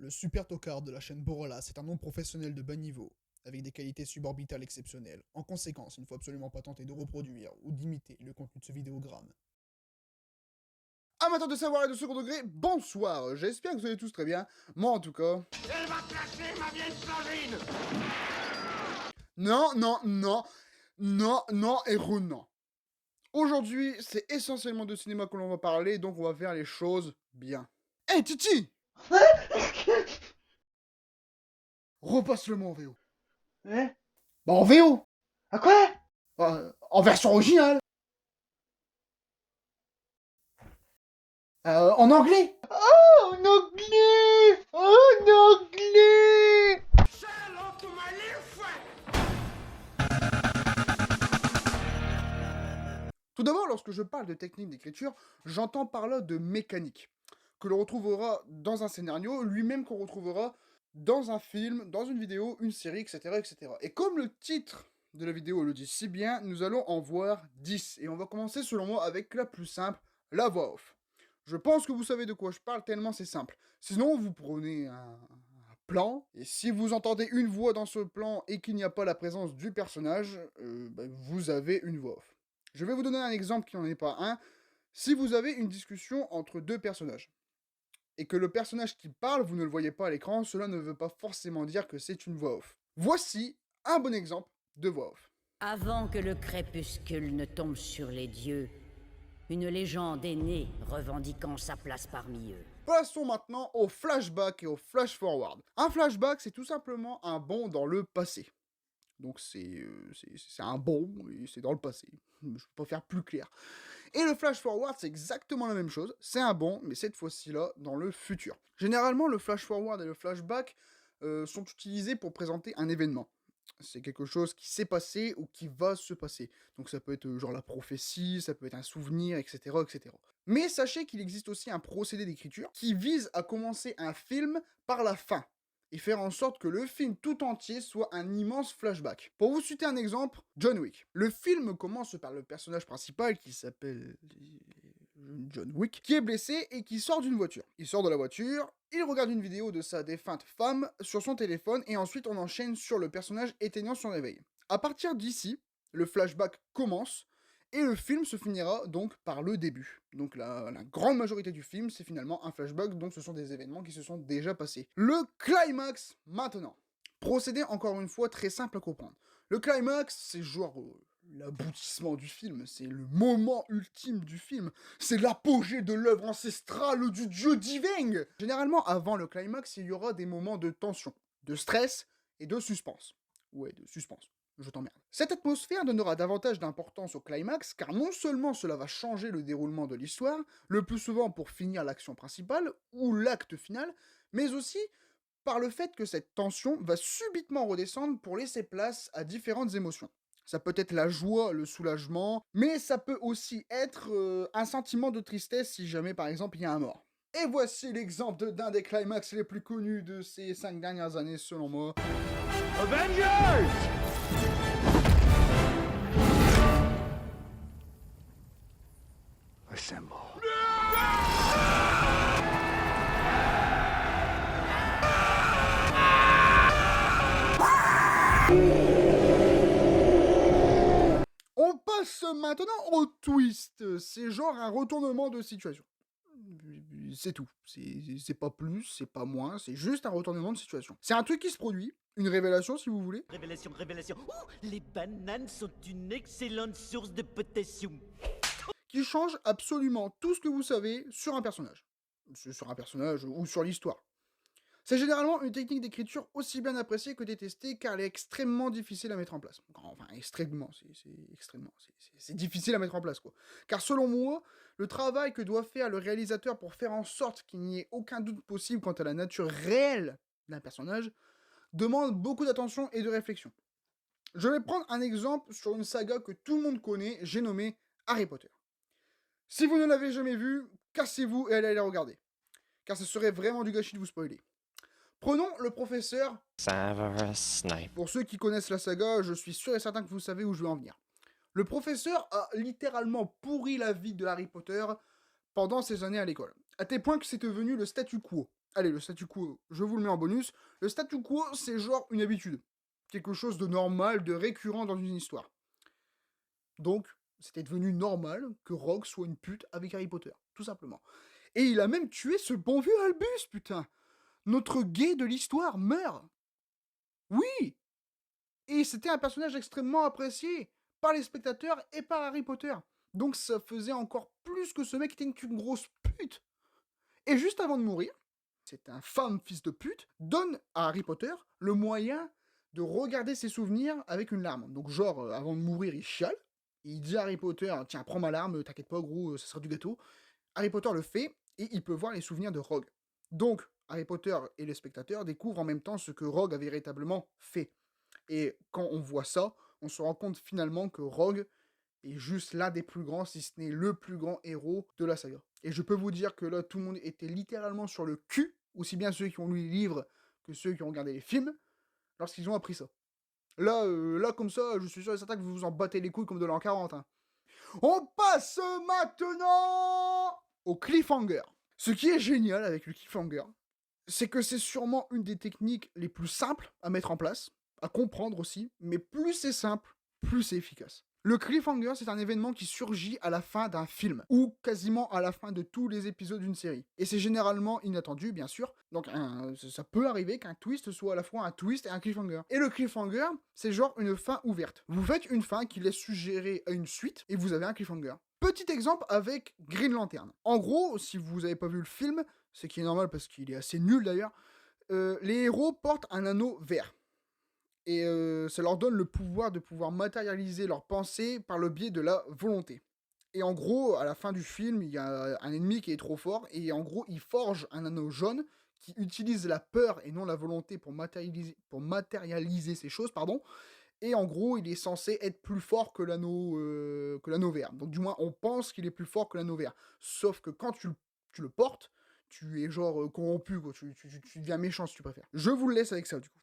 Le super tocard de la chaîne Borrelas est un nom professionnel de bas niveau, avec des qualités suborbitales exceptionnelles. En conséquence, il ne faut absolument pas tenter de reproduire ou d'imiter le contenu de ce vidéogramme. Amateurs de savoir et de second degré, bonsoir. J'espère que vous allez tous très bien. Moi en tout cas. Elle va te lâcher, ma vieille Sandrine. Non et non. Aujourd'hui, c'est essentiellement de cinéma que l'on va parler, donc on va faire les choses bien. Hey Titi, repasse-le moi en VO. Hein? Bah en VO. À quoi? En version originale. En anglais. Oh, en anglais! Oh, en anglais! Say hello to my little friend. Tout d'abord, lorsque je parle de technique d'écriture, j'entends par là de mécanique, que l'on retrouvera dans un scénario, lui-même qu'on retrouvera dans un film, dans une vidéo, une série, etc., etc. Et comme le titre de la vidéo le dit si bien, nous allons en voir 10. Et on va commencer selon moi avec la plus simple, la voix off. Je pense que vous savez de quoi je parle tellement c'est simple. Sinon, vous prenez un plan, et si vous entendez une voix dans ce plan et qu'il n'y a pas la présence du personnage, vous avez une voix off. Je vais vous donner un exemple qui n'en est pas un. Si vous avez une discussion entre deux personnages, et que le personnage qui parle, vous ne le voyez pas à l'écran, cela ne veut pas forcément dire que c'est une voix off. Voici un bon exemple de voix off. Avant que le crépuscule ne tombe sur les dieux, une légende est née revendiquant sa place parmi eux. Passons maintenant au flashback et au flash forward. Un flashback, c'est tout simplement un bond dans le passé. Donc c'est un bond, et c'est dans le passé. Je ne peux pas faire plus clair. Et le flash forward, c'est exactement la même chose. C'est un bond, mais cette fois-ci là, dans le futur. Généralement, le flash forward et le flashback sont utilisés pour présenter un événement. C'est quelque chose qui s'est passé ou qui va se passer. Donc ça peut être genre la prophétie, ça peut être un souvenir, etc. etc. Mais sachez qu'il existe aussi un procédé d'écriture qui vise à commencer un film par la fin et faire en sorte que le film tout entier soit un immense flashback. Pour vous citer un exemple, John Wick. Le film commence par le personnage principal qui s'appelle John Wick, qui est blessé et qui sort d'une voiture. Il sort de la voiture, il regarde une vidéo de sa défunte femme sur son téléphone et ensuite on enchaîne sur le personnage éteignant son réveil. À partir d'ici, le flashback commence et le film se finira donc par le début. Donc la grande majorité du film, c'est finalement un flashback, donc ce sont des événements qui se sont déjà passés. Le climax, maintenant. Procédé encore une fois très simple à comprendre. Le climax, c'est genre l'aboutissement du film, c'est le moment ultime du film, c'est l'apogée de l'œuvre ancestrale du dieu divin. Généralement, avant le climax, il y aura des moments de tension, de stress et de suspense. Ouais, de suspense. Je t'emmerde. Cette atmosphère donnera davantage d'importance au climax, car non seulement cela va changer le déroulement de l'histoire, le plus souvent pour finir l'action principale, ou l'acte final, mais aussi par le fait que cette tension va subitement redescendre pour laisser place à différentes émotions. Ça peut être la joie, le soulagement, mais ça peut aussi être un sentiment de tristesse si jamais par exemple il y a un mort. Et voici l'exemple d'un des climax les plus connus de ces 5 dernières années selon moi. Avengers! Assemble. On passe maintenant au twist. C'est genre un retournement de situation. C'est tout. C'est pas plus, c'est pas moins, c'est juste un retournement de situation. C'est un truc qui se produit, une révélation si vous voulez, Révélation, révélation. Ouh, les bananes sont une excellente source de potassium. qui change absolument tout ce que vous savez sur un personnage. Sur un personnage ou sur l'histoire. C'est généralement une technique d'écriture aussi bien appréciée que détestée car elle est extrêmement difficile à mettre en place. Enfin, extrêmement, c'est difficile à mettre en place, quoi. Car selon moi, le travail que doit faire le réalisateur pour faire en sorte qu'il n'y ait aucun doute possible quant à la nature réelle d'un personnage demande beaucoup d'attention et de réflexion. Je vais prendre un exemple sur une saga que tout le monde connaît, j'ai nommé Harry Potter. Si vous ne l'avez jamais vu, cassez-vous et allez la regarder. Car ce serait vraiment du gâchis de vous spoiler. Prenons le professeur. Severus Snape. Pour ceux qui connaissent la saga, je suis sûr et certain que vous savez où je veux en venir. Le professeur a littéralement pourri la vie de Harry Potter pendant ses années à l'école. À tel point que c'est devenu le statu quo. Allez, le statu quo, je vous le mets en bonus. Le statu quo, c'est genre une habitude. Quelque chose de normal, de récurrent dans une histoire. Donc, c'était devenu normal que Rogue soit une pute avec Harry Potter, tout simplement. Et il a même tué ce bon vieux Albus, putain. Notre gay de l'histoire meurt. Oui. Et c'était un personnage extrêmement apprécié par les spectateurs et par Harry Potter. Donc ça faisait encore plus que ce mec était une grosse pute. Et juste avant de mourir, c'est un femme fils de pute, donne à Harry Potter le moyen de regarder ses souvenirs avec une larme. Donc genre, avant de mourir, il chiale. Il dit à Harry Potter, tiens, prends ma larme, t'inquiète pas gros, ça sera du gâteau. Harry Potter le fait, et il peut voir les souvenirs de Rogue. Donc, Harry Potter et les spectateurs découvrent en même temps ce que Rogue a véritablement fait. Et quand on voit ça, on se rend compte finalement que Rogue est juste l'un des plus grands, si ce n'est le plus grand héros de la saga. Et je peux vous dire que là, tout le monde était littéralement sur le cul, aussi bien ceux qui ont lu les livres que ceux qui ont regardé les films, lorsqu'ils ont appris ça. Là, comme ça, je suis sûr et certain que vous vous en battez les couilles comme de l'an 40. Hein. On passe maintenant au cliffhanger. Ce qui est génial avec le cliffhanger, c'est que c'est sûrement une des techniques les plus simples à mettre en place, à comprendre aussi, mais plus c'est simple, plus c'est efficace. Le cliffhanger, c'est un événement qui surgit à la fin d'un film, ou quasiment à la fin de tous les épisodes d'une série. Et c'est généralement inattendu, bien sûr, donc ça peut arriver qu'un twist soit à la fois un twist et un cliffhanger. Et le cliffhanger, c'est genre une fin ouverte. Vous faites une fin qui laisse suggérer à une suite, et vous avez un cliffhanger. Petit exemple avec Green Lantern. En gros, si vous n'avez pas vu le film, ce qui est normal parce qu'il est assez nul d'ailleurs, les héros portent un anneau vert. Et ça leur donne le pouvoir de pouvoir matérialiser leurs pensées par le biais de la volonté. Et en gros, à la fin du film, il y a un ennemi qui est trop fort, et en gros, il forge un anneau jaune qui utilise la peur et non la volonté pour matérialiser ces choses, pardon. Et en gros, il est censé être plus fort que l'anneau vert. Donc du moins, on pense qu'il est plus fort que l'anneau vert. Sauf que quand tu le portes, tu es genre corrompu, quoi. Tu deviens méchant si tu préfères. Je vous le laisse avec ça, du coup.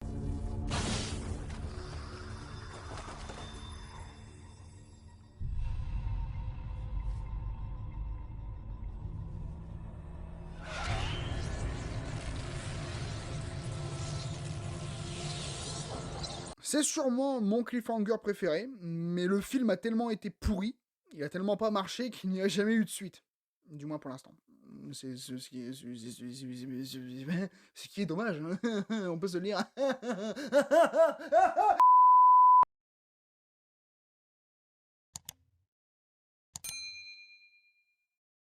C'est sûrement mon cliffhanger préféré, mais le film a tellement été pourri, il a tellement pas marché qu'il n'y a jamais eu de suite. Du moins pour l'instant. C'est ce qui est dommage. On peut se le lire.